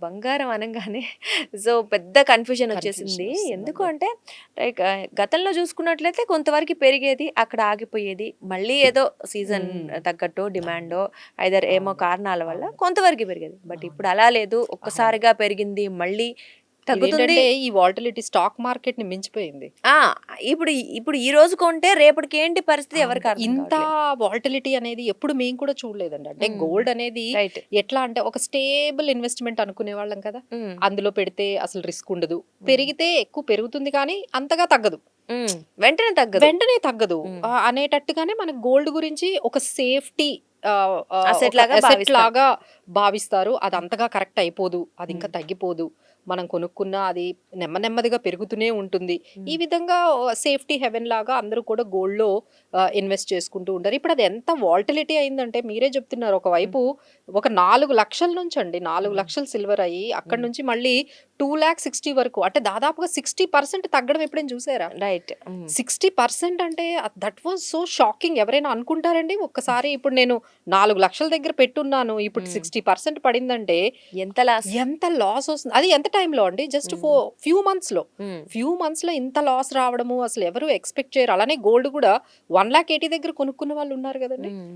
బంగారం అనంగానే సో, పెద్ద కన్‌ఫ్యూజన్ కన్‌ఫ్యూషన్ ఒచ్చేసింది. ఎందుకు వస్తుందండి. అంటే లైక్ గతంలో చూసుకున్నట్లయితే కొంతవరకు పెరిగేది, అక్కడ ఆగిపోయేది. మళ్ళీ ఏదో సీజన్ హ్మ్. తగ్గట్టు అవును. డిమాండో ఐదర్ ఏమో అవును. కారణాల వల్ల అవును. కొంతవరకు పెరిగేది. బట్ అవును. ఇప్పుడు అలా లేదు. అవును. ఒక్కసారిగా పెరిగింది. మళ్ళీ తగ్గుతుంది. ఇదేంటంటే ఈ వాలటిలిటీ స్టాక్ మార్కెట్‌ని మించిపోయింది. ఆ! ఇప్పుడు ఇప్పుడు ఈ రోజు కొంటే రేపటికేంటి పరిస్థితి ఎవరికీ అంతే. అర్థం ఇంత కావట్లేదు. వాలటిలిటీ అనేది ఎప్పుడు మేము కూడా చూడలేదండి. అంటే హ్మ్. గోల్డ్ అనేది రైట్. ఎట్లా అంటే ఒక స్టేబుల్ ఇన్వెస్ట్‌మెంట్ అనుకునేవాళ్ళం కదా! హ్మ్. అందులో పెడితే అసలు రిస్క్ ఉండదు. హ్మ్. పెరిగితే ఎక్కువ పెరుగుతుంది కానీ అంతగా తగ్గదు. హ్మ్. వెంటనే తగ్గదు. వెంటనే తగ్గదు. హ్మ్. అనేటట్టుగానే మనకు గోల్డ్ గురించి ఒక సేఫ్టీ అసెట్ ఒక లాగా అసెట్ భావిస్తాం. లాగా భావిస్తారు. అది హ్మ్. అంతగా కరెక్ట్ అయిపోదు. అది ఇంకా హ్మ్. తగ్గిపోదు. మనం కొనుక్కున్న అది నెమ్మదిగా పెరుగుతూనే ఉంటుంది. ఈ హ్మ్. విధంగా సేఫ్టీ హెవెన్ లాగా అందరూ కూడా గోల్డ్‌లో ఇన్వెస్ట్ చేసుకుంటూ ఉంటారు. ఇప్పుడు అది ఎంత వాలటిలిటీ అయిందంటే మీరే చెప్తున్నారు. హ్మ్. ఒకవైపు ఒక 4,00,000 నుంచండి హ్మ్. 4,00,000 సిల్వర్ అయ్యి అక్కడి హ్మ్. నుంచి మళ్ళీ 2,60,000 వరకు అంటే దాదాపుగా 60% తగ్గడం ఎప్పుడైనా చూసారా? రైట్. హ్మ్. 60% అంటే దట్ వాస్ సో షాకింగ్. ఎవరైనా అనుకుంటారండి? ఒక్కసారి ఇప్పుడు నేను 4,00,000 దగ్గర పెట్టున్నాను. ఇప్పుడు హ్మ్. 60% పడిందంటే ఎంత లాస్? ఎంత లాస్ వస్తుంది. అది ఎంత టైమ్‌లో అండి? జస్ట్ హ్మ్. ఫ్యూ మంత్స్‌లో. హ్మ్. ఫ్యూ మంత్స్‌లో ఇంత లాస్ రావడము అసలు ఎవరు ఎక్స్‌పెక్ట్ చేయరు. అలానే గోల్డ్ కూడా 1,80,000 దగ్గర కొనుక్కున్న వాళ్ళు ఉన్నారు గదండీ! హ్మ్.